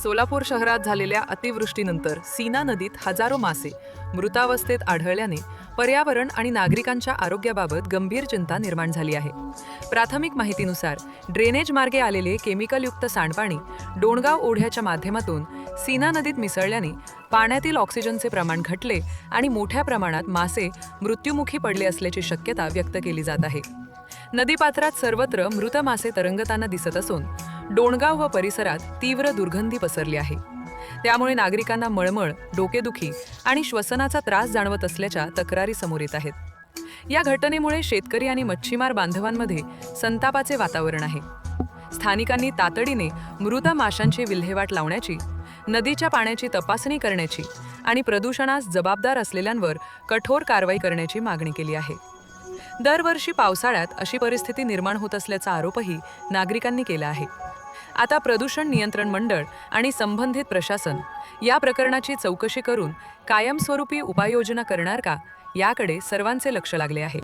सोलापूर शहरात झालेल्या अतिवृष्टीनंतर सीना नदीत हजारो मासे मृतावस्थेत आढळल्याने पर्यावरण आणि नागरिकांच्या आरोग्याबाबत गंभीर चिंता निर्माण झाली आहे. प्राथमिक माहितीनुसार ड्रेनेज मार्गे आलेले केमिकलयुक्त सांडपाणी डोणगाव ओढ्याच्या माध्यमातून सीना नदीत मिसळल्याने पाण्यातील ऑक्सिजनचे प्रमाण घटले आणि मोठ्या प्रमाणात मासे मृत्युमुखी पडले असल्याची शक्यता व्यक्त केली जात आहे. नदीपात्रात सर्वत्र मृत मासे तरंगताना दिसत असून डोणगाव व परिसरात तीव्र दुर्गंधी पसरली आहे. त्यामुळे नागरिकांना मळमळ, डोकेदुखी आणि श्वसनाचा त्रास जाणवत असल्याच्या तक्रारी समोर येत आहेत. या घटनेमुळे शेतकरी आणि मच्छीमार बांधवांमध्ये संतापाचे वातावरण आहे. स्थानिकांनी तातडीने मृत माशांची विल्हेवाट लावण्याची, नदीच्या पाण्याची तपासणी करण्याची आणि प्रदूषणास जबाबदार असलेल्यांवर कठोर कारवाई करण्याची मागणी केली आहे. दरवर्षी पावसाळ्यात अशी परिस्थिती निर्माण होत असल्याचा आरोपही नागरिकांनी केला आहे. आता प्रदूषण नियंत्रण मंडळ आणि संबंधित प्रशासन या प्रकरणाची चौकशी करून कायमस्वरूपी उपाययोजना करणार का, याकडे सर्वांचे लक्ष लागले आहे.